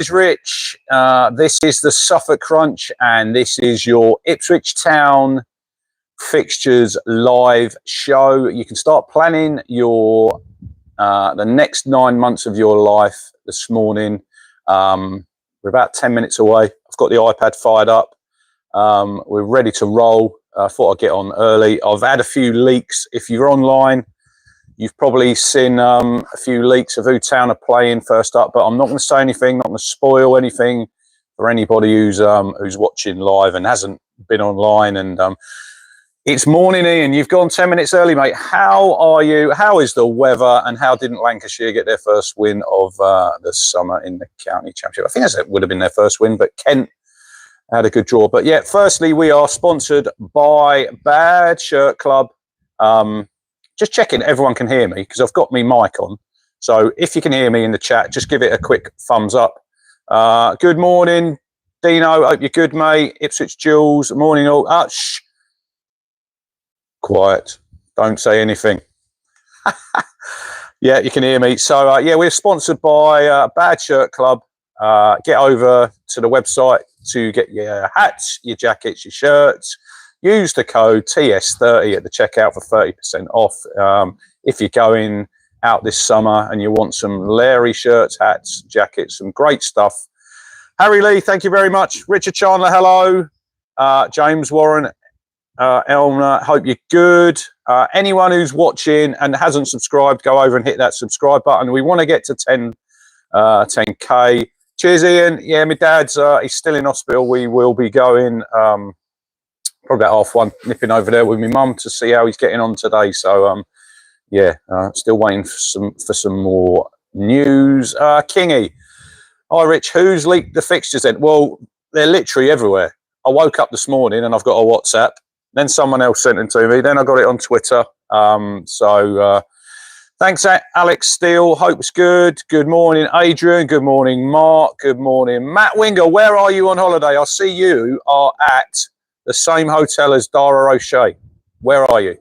is Rich. This is the Suffolk Crunch, and this is your Ipswich Town Fixtures live show. You can start planning your the next 9 months of your life this morning. We're about 10 minutes away. I've got the iPad fired up. We're ready to roll. I thought I'd get on early. I've had a few leaks. If you're online, you've probably seen a few leaks of who Town are playing first up, but I'm not going to say anything, not going to spoil anything for anybody who's watching live and hasn't been online. And it's morning, Ian. You've gone 10 minutes early, mate. How are you? How is the weather? And how didn't Lancashire get their first win of the summer in the county championship? I think that would have been their first win, but Kent had a good draw. But yeah, firstly, we are sponsored by Bad Shirt Club. Just checking everyone can hear me because I've got me mic on. So if you can hear me in the chat, just give it a quick thumbs up. Good morning, Dino. Hope you're good, mate. Ipswich Jules. Morning all. Shh. Quiet. Don't say anything. Yeah, you can hear me. So yeah, we're sponsored by Bad Shirt Club. Get over to the website to get your hats, your jackets, your shirts. Use the code TS30 at the checkout for 30% off. If you're going out this summer and you want some Larry shirts, hats, jackets, some great stuff. Harry Lee, thank you very much. Richard Chandler, hello. James Warren, Elmer, hope you're good. Anyone who's watching and hasn't subscribed, go over and hit that subscribe button. We want to get to 10K. Cheers, Ian. Yeah, my dad's he's still in hospital. We will be going probably about 1:30, nipping over there with my mum to see how he's getting on today. So yeah, still waiting for some more news. Kingy, hi Rich, who's leaked the fixtures then? Well, they're literally everywhere. I woke up this morning and I've got a WhatsApp. Then someone else sent it to me. Then I got it on Twitter. Thanks, Alex Steele. Hope it's good. Good morning, Adrian. Good morning, Mark. Good morning, Matt Winger. Where are you on holiday? I see you are at the same hotel as Dara O'Shea. Where are you?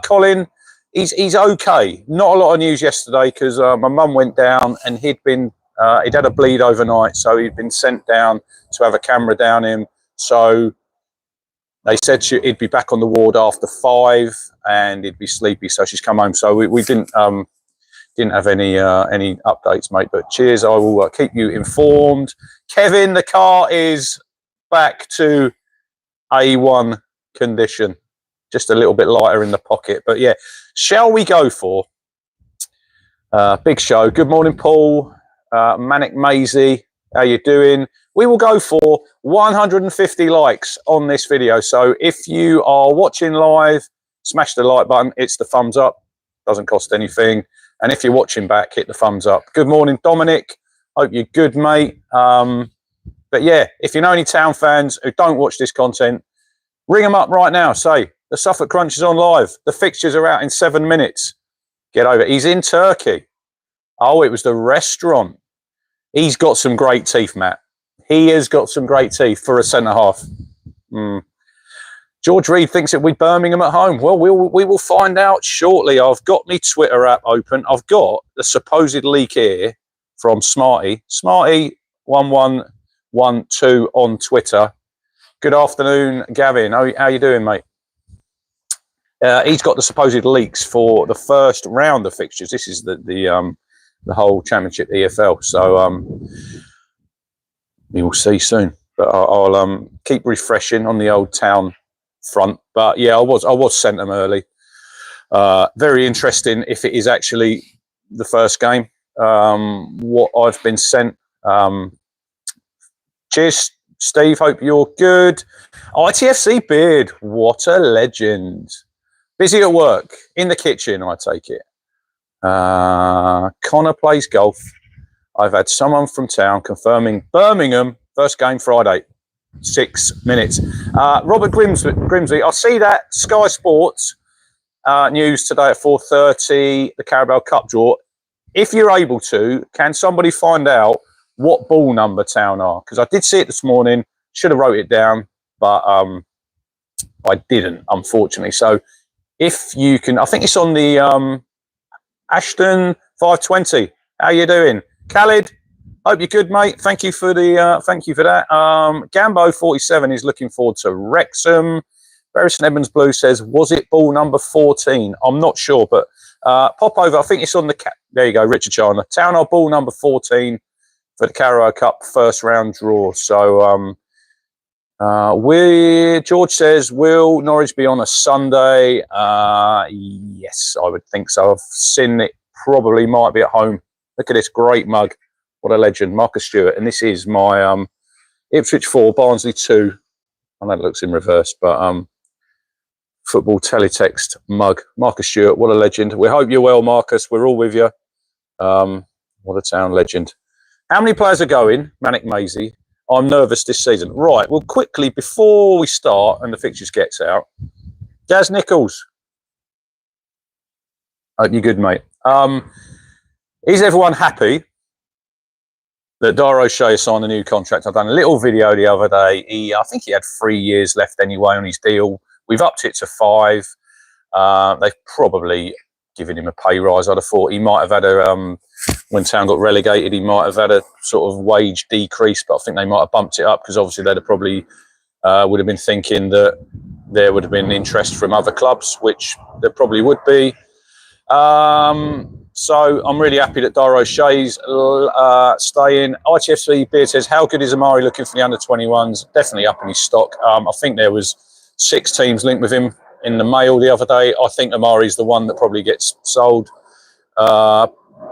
Colin, he's okay. Not a lot of news yesterday because my mum went down and he'd had a bleed overnight. So he'd been sent down to have a camera down him. So they said he'd be back on the ward after 5 and he'd be sleepy. So she's come home. So we didn't have any updates, mate. But cheers. I will keep you informed. Kevin, the car is back to A1 condition. Just a little bit lighter in the pocket. But yeah, shall we go for big show? Good morning, Paul. Manic Maisie, how you doing? We will go for 150 likes on this video. So if you are watching live, smash the like button. It's the thumbs up. Doesn't cost anything. And if you're watching back, hit the thumbs up. Good morning, Dominic. Hope you're good, mate. But yeah, if you know any Town fans who don't watch this content, ring them up right now. Say, the Suffolk Crunch is on live. The fixtures are out in 7 minutes. Get over it. He's in Turkey. Oh, it was the restaurant. He's got some great teeth, Matt. He has got some great teeth for a centre-half. George Reed thinks it'll be Birmingham at home. Well, we will find out shortly. I've got my Twitter app open. I've got the supposed leak here from Smarty. Smarty1112 on Twitter. Good afternoon, Gavin. How you doing, mate? He's got the supposed leaks for the first round of fixtures. This is the whole championship EFL. So we will see soon. But I'll keep refreshing on the old Town front. But yeah, I was sent them early. Very interesting if it is actually the first game. What I've been sent. Cheers, Steve. Hope you're good. ITFC Beard, what a legend. Busy at work, in the kitchen, I take it. Connor plays golf. I've had someone from Town confirming Birmingham, first game Friday, 6 minutes. Robert Grimsley, I see that Sky Sports news today at 4:30, the Carabao Cup draw. If you're able to, can somebody find out what ball number Town are? Because I did see it this morning, should have wrote it down, but I didn't, unfortunately. So if you can, I think it's on the Ashton 520. How you doing? Khalid, Hope you're good, mate. Thank you for the thank you for that. Gambo47 is looking forward to Wrexham. Barrison Edmonds Blue says, was it ball number 14? I'm not sure, but pop over. I think it's on the there you go, Richard Chandler. Town Hall ball number 14 for the Carrow Cup first round draw. So George says, will Norwich be on a Sunday? Yes, I would think so. I've seen it probably might be at home. Look at this great mug. What a legend, Marcus Stewart. And this is my Ipswich 4, Barnsley 2. I know it looks in reverse, but football teletext mug. Marcus Stewart, what a legend. We hope you're well, Marcus. We're all with you. What a town legend. How many players are going? Manic Maisie. I'm nervous this season. Right, well, quickly, before we start and the fixtures gets out, Gaz Nichols. Hope you're good, mate. Is everyone happy that Dara O'Shea signed a new contract? I've done a little video the other day. I think he had 3 years left anyway on his deal. We've upped it to 5. They've probably given him a pay rise. I'd have thought he might have had a, when Town got relegated, he might have had a sort of wage decrease, but I think they might have bumped it up because obviously they'd have probably would have been thinking that there would have been interest from other clubs, which there probably would be. So I'm really happy that Dara O'Shea's staying. ITFC Beard says, how good is Amari looking for the under-21s? Definitely up in his stock. I think there was 6 teams linked with him in the mail the other day. I think Amari's the one that probably gets sold.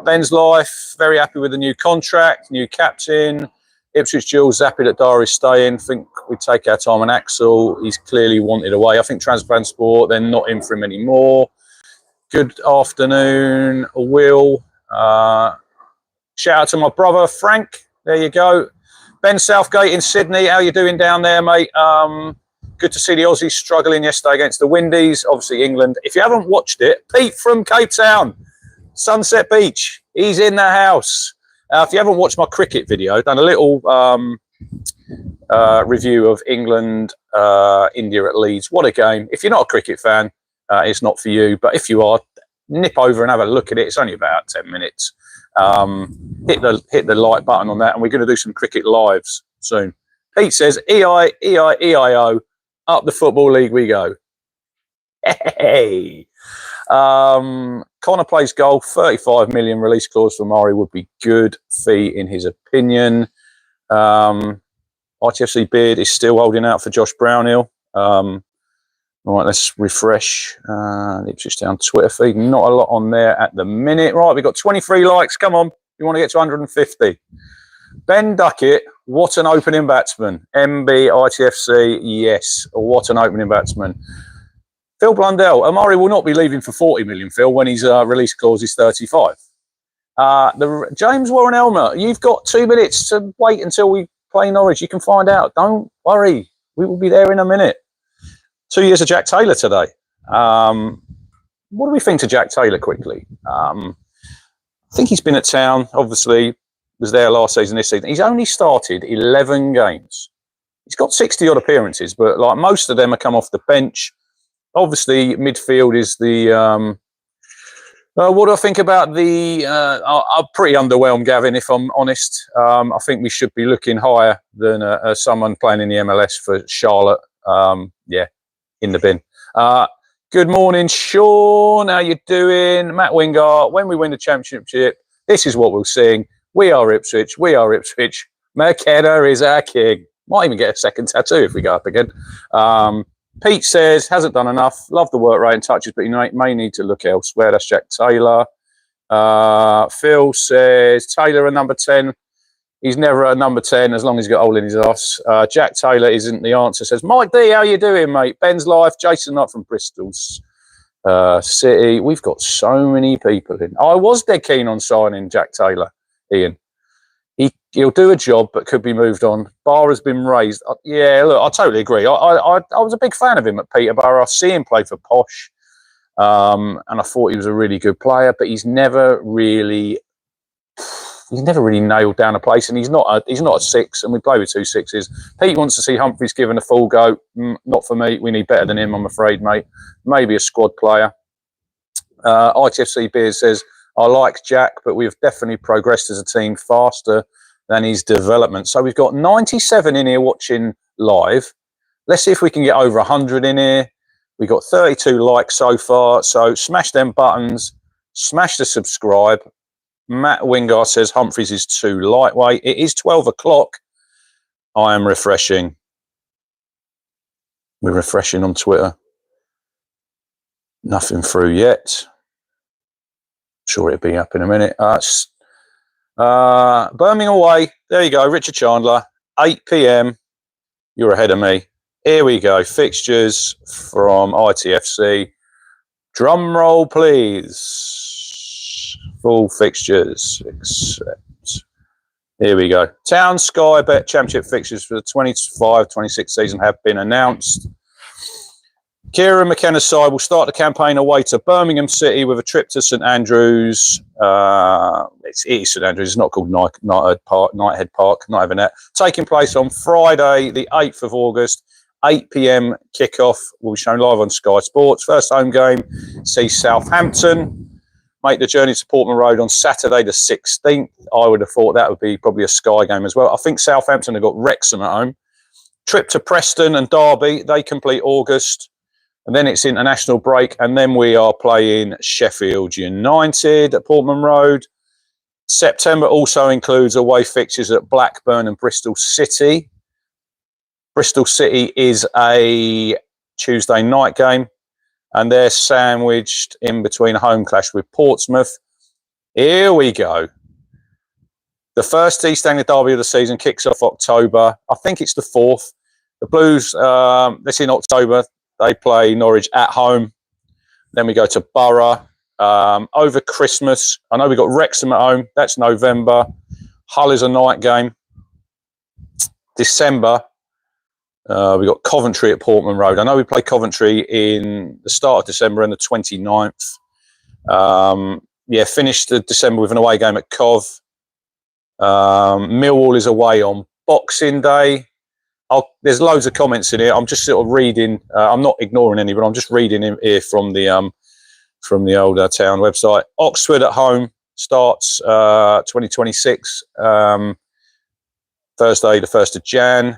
Ben's Life, very happy with the new contract, new captain. Ipswich Jules, happy that Dara is staying. Think we take our time on Axel. He's clearly wanted away. I think Transport, they're not in for him anymore. Good afternoon, Will. Shout out to my brother, Frank. There you go. Ben Southgate in Sydney. How you doing down there, mate? Good to see the Aussies struggling yesterday against the Windies. Obviously, England. If you haven't watched it, Pete from Cape Town, Sunset Beach. He's in the house. If you haven't watched my cricket video, I've done a little review of England, India at Leeds. What a game. If you're not a cricket fan, it's not for you, but if you are, nip over and have a look at it. It's only about 10 minutes. Hit the like button on that, and we're going to do some cricket lives soon. Pete says, EIO, up the Football League we go. Hey. Connor plays golf, 35 million release clause for Murray would be good fee in his opinion. ITFC Beard is still holding out for Josh Brownhill. All right, let's refresh the Ipswich Town Twitter feed. Not a lot on there at the minute. Right, we've got 23 likes. Come on, we want to get to 150. Ben Duckett, what an opening batsman. MB ITFC, yes, what an opening batsman. Phil Blundell, Amari will not be leaving for 40 million, Phil, when his release clause is 35. James Warren Elmer, you've got 2 minutes to wait until we play Norwich. You can find out. Don't worry. We will be there in a minute. 2 years of Jack Taylor today. What do we think to Jack Taylor quickly? I think he's been at Town, obviously, was there last season, this season. He's only started 11 games. He's got 60-odd appearances, but like most of them have come off the bench. Obviously, midfield is the... what do I think about the... I'm pretty underwhelmed, Gavin, if I'm honest. I think we should be looking higher than someone playing in the MLS for Charlotte. Yeah, in the bin. Good morning, Sean. How you doing? Matt Wingard, when we win the championship, this is what we'll sing. We are Ipswich. We are Ipswich. McKenna is our king. Might even get a second tattoo if we go up again. Pete says, hasn't done enough. Love the work rate and touches, but you may need to look elsewhere. That's Jack Taylor. Phil says, Taylor a number 10. He's never a number 10 as long as he's got a hole in his arse. Jack Taylor isn't the answer. Says, Mike D, how you doing, mate? Ben's Life. Jason Knight from Bristol's City. We've got so many people in. I was dead keen on signing Jack Taylor, Ian. He'll do a job, but could be moved on. Bar has been raised. Yeah, look, I totally agree. I was a big fan of him at Peterborough. I see him play for Posh, and I thought he was a really good player, but he's never really nailed down a place, and he's not a 6, and we play with 2 6s. Pete wants to see Humphries given a full go. Not for me. We need better than him, I'm afraid, mate. Maybe a squad player. ITFC Beers says, I like Jack, but we've definitely progressed as a team faster than his development. So we've got 97 in here watching live. Let's see if we can get over 100 in here. We've got 32 likes so far. So smash them buttons. Smash the subscribe. Matt Wingard says Humphreys is too lightweight. It is 12 o'clock. I am refreshing. We're refreshing on Twitter. Nothing through yet. Sure it'll be up in a minute. Birmingham away. There you go. Richard Chandler. 8 p.m. You're ahead of me. Here we go. Fixtures from ITFC. Drum roll, please. Full fixtures. Accept. Here we go. Town Sky Bet Championship fixtures for the 25-26 season have been announced. Kieran McKenna's side will start the campaign away to Birmingham City with a trip to St Andrews. It is St Andrews. It's not called Knighthead Park. Not having that. Taking place on Friday, the 8th of August. 8 p.m. kickoff will be shown live on Sky Sports. First home game, see Southampton. Make the journey to Portman Road on Saturday the 16th. I would have thought that would be probably a Sky game as well. I think Southampton have got Wrexham at home. Trip to Preston and Derby. They complete August. And then it's international break. And then we are playing Sheffield United at Portman Road. September also includes away fixtures at Blackburn and Bristol City. Bristol City is a Tuesday night game, and they're sandwiched in between a home clash with Portsmouth. Here we go. The first East Anglia derby of the season kicks off October. I think it's the 4th. The Blues, this in October, they play Norwich at home. Then we go to Borough over Christmas. I know we've got Wrexham at home. That's November. Hull is a night game. December. We've got Coventry at Portman Road. I know we play Coventry in the start of December and the 29th. Finished December with an away game at Cov. Millwall is away on Boxing Day. There's loads of comments in here. I'm just sort of reading. I'm not ignoring any, but I'm just reading in here from the old town website. Oxford at home starts 2026. Thursday, the 1st of Jan.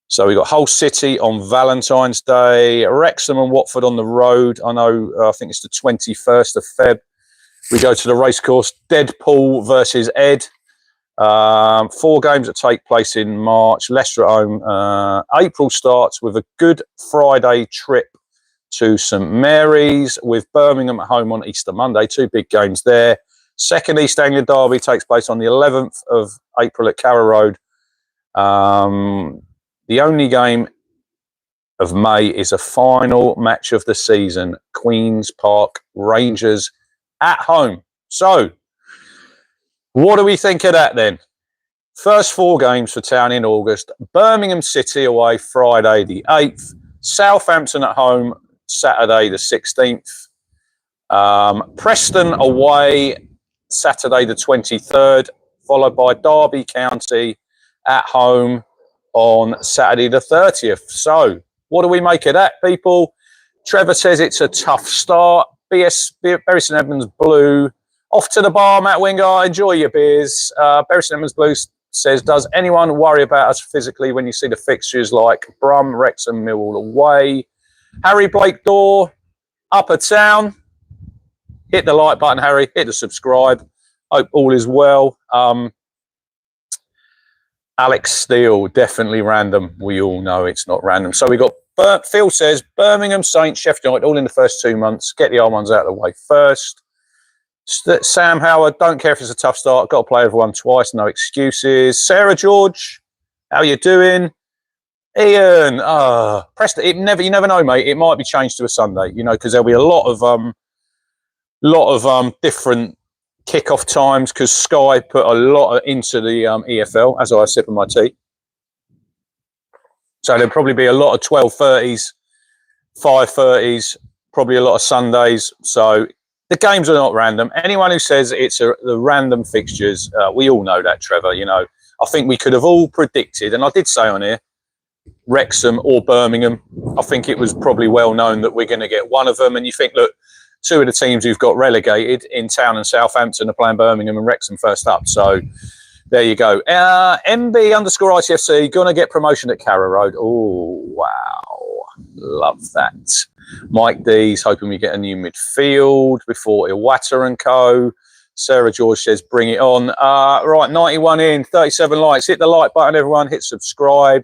So we got Hull City on Valentine's Day, Wrexham and Watford on the road. I know, I think it's the 21st of Feb. We go to the racecourse, Deadpool versus Ed. 4 games that take place in March. Leicester at home. April starts with a Good Friday trip to St Mary's with Birmingham at home on Easter Monday. 2 big games there. Second East Anglia derby takes place on the 11th of April at Carrow Road. The only game of May is a final match of the season, Queen's Park Rangers at home. So, what do we think of that then? First 4 games for Town in August. Birmingham City away Friday the 8th. Southampton at home Saturday the 16th. Preston away Saturday the 23rd, followed by Derby County at home on Saturday the 30th. So, what do we make of that, people? Trevor says it's a tough start. Bury St Edmunds Blue. Off to the bar, Matt Wingard. Enjoy your beers. Bury St Edmunds Blue says, does anyone worry about us physically when you see the fixtures like Brum, Wrexham, Millwall away? Harry Blake Door, Upper Town. Hit the like button, Harry. Hit the subscribe. Hope all is well. Alex Steele, definitely random. We all know it's not random. So we got Phil says Birmingham, Saints, Sheffield United, all in the first 2 months. Get the old ones out of the way first. Sam Howard, don't care if it's a tough start. Got to play everyone twice. No excuses. Sarah George, how you doing? Ian, Preston. You never know, mate. It might be changed to a Sunday, because there'll be a lot of different kickoff times because Sky put a lot into the EFL as I sip of my tea. So there'll probably be a lot of 12:30s, 5:30s, probably a lot of Sundays. So the games are not random. Anyone who says it's the random fixtures, we all know that, Trevor. I think we could have all predicted, and I did say on here, Wrexham or Birmingham. I think it was probably well known that we're going to get one of them. And you think, look, two of the teams who've got relegated in Town and Southampton are playing Birmingham and Wrexham first up. So there you go. MB_ITFC going to get promotion at Carrow Road. Oh, wow. Love that. Mike D's hoping we get a new midfield before Iwata and co. Sarah George says, bring it on. Right, 91 in, 37 likes. Hit the like button, everyone. Hit subscribe.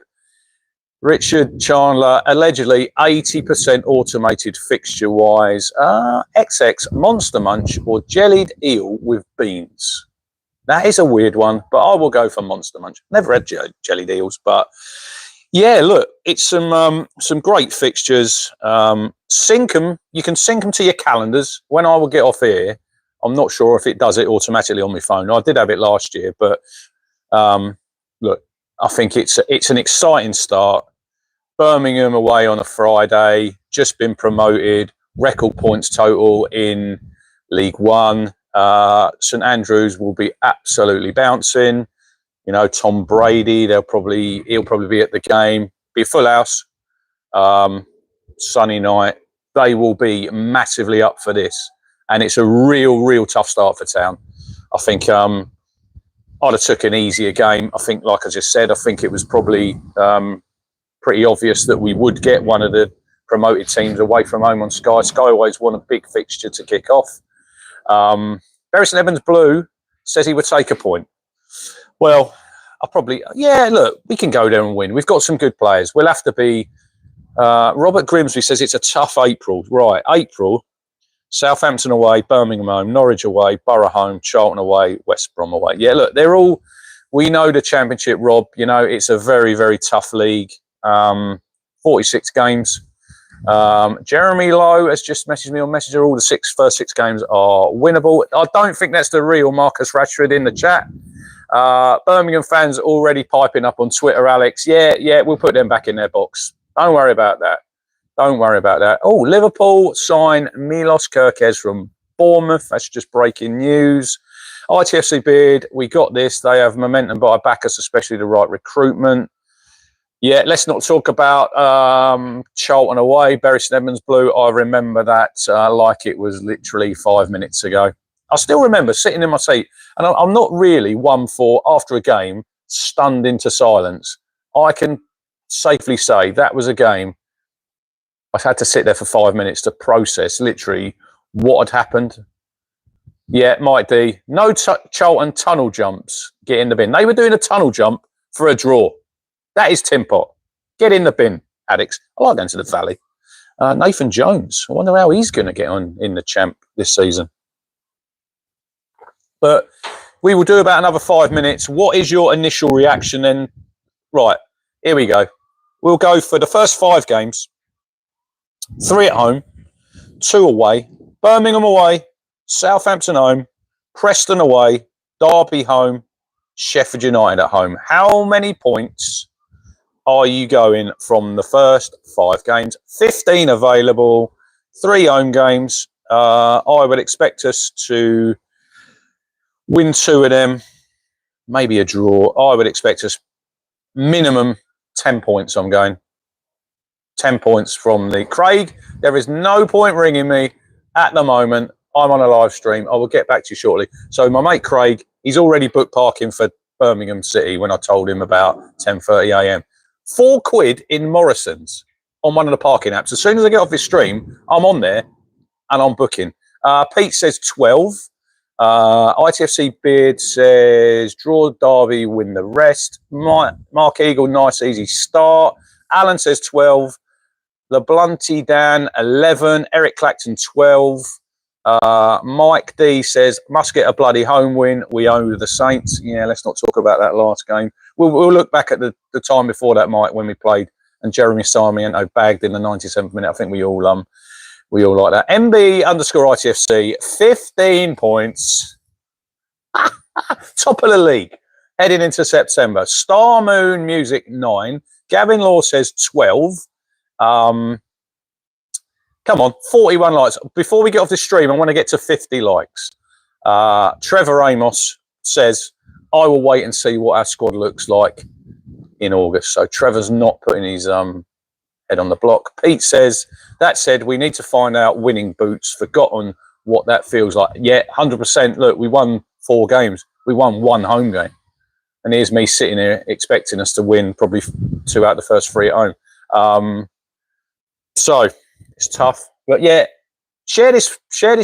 Richard Chandler, allegedly 80% automated fixture-wise. XX, Monster Munch or jellied eel with beans. That is a weird one, but I will go for Monster Munch. Never had jellied eels, but yeah, look, it's some great fixtures. Sync them. You can sync them to your calendars. When I will get off here, I'm not sure if it does it automatically on my phone. I did have it last year, but look, I think it's an exciting start. Birmingham away on a Friday, just been promoted, record points total in League One. St Andrews will be absolutely bouncing. You know, Tom Brady, he'll probably be at the game. Be a full house. Sunny night. They will be massively up for this. And it's a real tough start for Town. I think I'd have took an easier game. I think, like I just said, I think it was probably pretty obvious that we would get one of the promoted teams away from home on Sky. Sky always want a big fixture to kick off. Bury St Edmunds Blue says he would take a point. Well, look, we can go there and win. We've got some good players. We'll have to be... Robert Grimsby says it's a tough April. Right, April, Southampton away, Birmingham home, Norwich away, Borough home, Charlton away, West Brom away. Yeah, look, they're all... We know the Championship, Rob. You know, it's a very tough league. 46 games. Jeremy Lowe has just messaged me on Messenger. All the first six games are winnable. I don't think that's the real Marcus Rashford in the chat. Birmingham fans already piping up on Twitter, Alex. Yeah, we'll put them back in their box. Don't worry about that. Oh, Liverpool sign Milos Kerkez from Bournemouth. That's just breaking news. ITFC Beard, we got this. They have momentum, but I back us, especially the right recruitment. Yeah, let's not talk about Charlton away, Bury St Edmunds Blue. I remember that like it was literally 5 minutes ago. I still remember sitting in my seat, and I'm not really one for, after a game, stunned into silence. I can safely say that was a game I had to sit there for 5 minutes to process literally what had happened. Yeah, Mike D. No Charlton tunnel jumps. Get in the bin. They were doing a tunnel jump for a draw. That is Tim Pot. Get in the bin, addicts. I like going to the Valley. Nathan Jones. I wonder how he's going to get on in the champ this season. But we will do about another 5 minutes. What is your initial reaction then? Right, here we go. We'll go for the first 5 games. 3 at home, 2 away, Birmingham away, Southampton home, Preston away, Derby home, Sheffield United at home. How many points are you going from the first 5 games? 15 available, 3 home games. I would expect us to win 2 of them, maybe a draw. I would expect us minimum 10 points. I'm going 10 points from the Craig. There is no point ringing me at the moment. I'm on a live stream. I will get back to you shortly. So my mate Craig, he's already booked parking for Birmingham City when I told him about 10:30 a.m. £4 in Morrison's on one of the parking apps. As soon as I get off this stream, I'm on there and I'm booking. Pete says 12. ITFC Beard says draw Derby, win the rest. Mark Eagle, nice easy start. Alan says 12. The Blunty Dan 11. Eric Clacton 12. Mike D says must get a bloody home win. We owe the Saints. Yeah, let's not talk about that last game. We'll look back at the time before that, Mike, when we played and Jeremy Sarmiento bagged in the 97th minute. I think we all like that. MB_ITFC 15 points. Top of the league heading into September. Star Moon Music 9. Gavin Law says 12. Come on, 41 likes. Before we get off the stream, I want to get to 50 likes. Trevor Amos says, I will wait and see what our squad looks like in August. So Trevor's not putting his head on the block. Pete says, that said, we need to find out winning boots. Forgotten what that feels like. Yeah, 100%. Look, we won 4 games. We won 1 home game. And here's me sitting here expecting us to win probably 2 out of the first 3 at home. So it's tough. But yeah, share this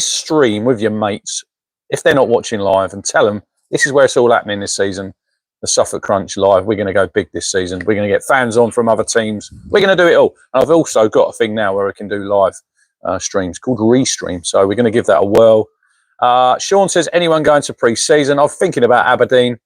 stream with your mates if they're not watching live, and tell them this is where it's all happening this season. The Suffolk Crunch live. We're going to go big this season. We're going to get fans on from other teams. We're going to do it all. And I've also got a thing now where I can do live streams called Restream. So we're going to give that a whirl. Sean says, anyone going to pre-season? I'm thinking about Aberdeen,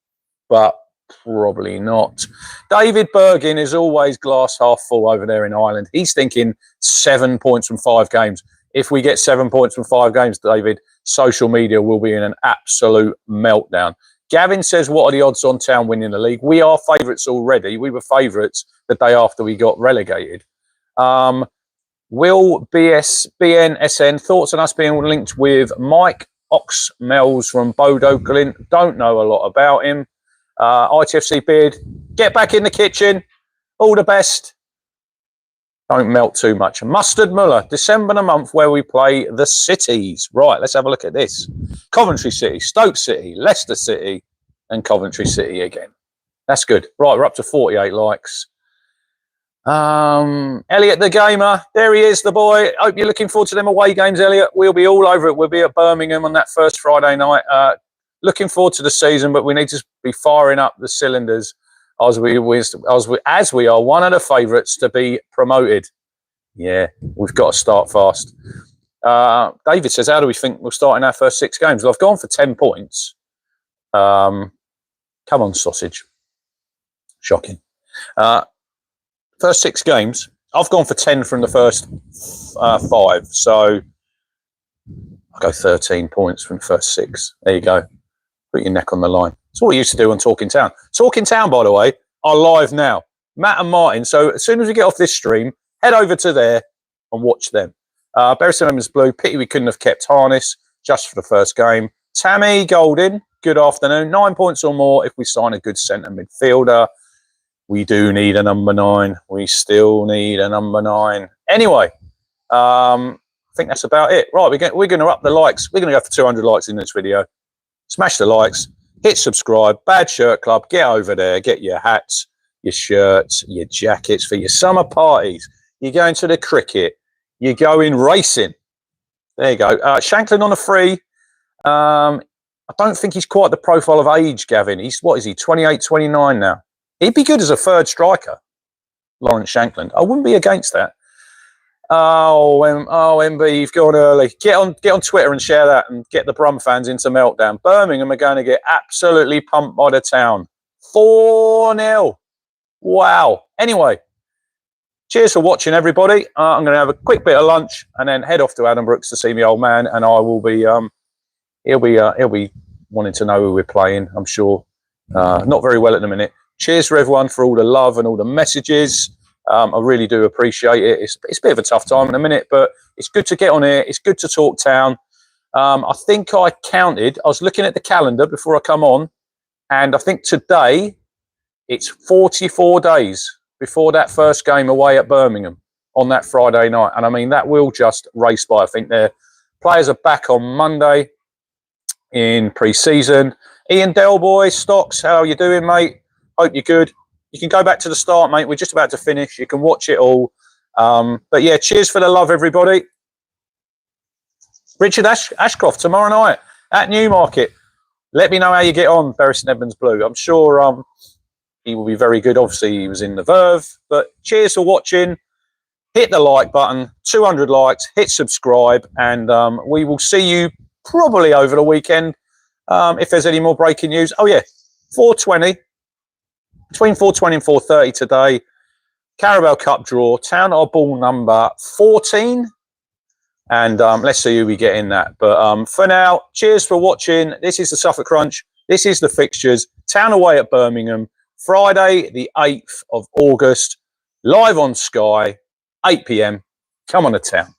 but probably not. David Bergin is always glass half full over there in Ireland. He's thinking 7 points from 5 games. If we get 7 points from 5 games, David, social media will be in an absolute meltdown. Gavin says, what are the odds on Town winning the league? We are favourites already. We were favourites the day after we got relegated. Will BNSN, thoughts on us being linked with Mike Oxmells from Bodo Glint? Don't know a lot about him. ITFC Beard, get back in the kitchen. All the best. Don't melt too much. Mustard Muller, December the month where we play the cities. Right, let's have a look at this. Coventry City, Stoke City, Leicester City, and Coventry City again. That's good. Right, we're up to 48 likes. Elliot the Gamer, there he is, the boy. Hope you're looking forward to them away games, Elliot. We'll be all over it. We'll be at Birmingham on that first Friday night. Looking forward to the season, but we need to be firing up the cylinders as we are one of the favourites to be promoted. Yeah, we've got to start fast. David says, how do we think we'll start in our first 6 games? Well, I've gone for 10 points. Come on, sausage. Shocking. First 6 games, I've gone for 10 from the first 5. So I'll go 13 points from the first 6. There you go. Put your neck on the line. It's what we used to do on Talking Town. Talking Town, by the way, are live now. Matt and Martin. So as soon as we get off this stream, head over to there and watch them. Bury St Edmunds Blue. Pity we couldn't have kept Harness just for the first game. Tammy Goldin, good afternoon. 9 points or more if we sign a good centre midfielder. We do need a number 9. We still need a number 9. Anyway, I think that's about it. Right, we're going to up the likes. We're going to go for 200 likes in this video. Smash the likes. Hit subscribe. Bad Shirt Club. Get over there. Get your hats, your shirts, your jackets for your summer parties. You're going to the cricket. You're going racing. There you go. Shanklin on a free. I don't think he's quite the profile of age, Gavin. He's, what is he, 28, 29 now? He'd be good as a third striker, Lawrence Shanklin. I wouldn't be against that. Oh, MB, you've gone early. Get on Twitter and share that and get the Brum fans into meltdown. Birmingham are going to get absolutely pumped by the Town. 4-0. Wow. Anyway, cheers for watching, everybody. I'm going to have a quick bit of lunch and then head off to Adam Brooks to see my old man, and I will be. He'll be wanting to know who we're playing, I'm sure. Not very well at the minute. Cheers for everyone for all the love and all the messages. I really do appreciate it. It's a bit of a tough time in a minute, but it's good to get on here. It's good to talk Town. I think I counted. I was looking at the calendar before I come on, and I think today it's 44 days before that first game away at Birmingham on that Friday night. And I mean, that will just race by. I think their players are back on Monday in pre-season. Ian Delboy, Stocks, how are you doing, mate? Hope you're good. You can go back to the start, mate. We're just about to finish. You can watch it all. But yeah, cheers for the love, everybody. Richard Ashcroft, tomorrow night at Newmarket. Let me know how you get on, Bury St Edmunds Blue. I'm sure he will be very good. Obviously, he was in the Verve. But cheers for watching. Hit the like button, 200 likes, hit subscribe, and we will see you probably over the weekend if there's any more breaking news. Oh, yeah, 4:20. Between 4:20 and 4:30 today, Carabao Cup draw, Town are ball number 14. And let's see who we get in that. But for now, cheers for watching. This is the Suffolk Crunch. This is the fixtures. Town away at Birmingham, Friday, the 8th of August, live on Sky, 8 p.m. Come on to Town.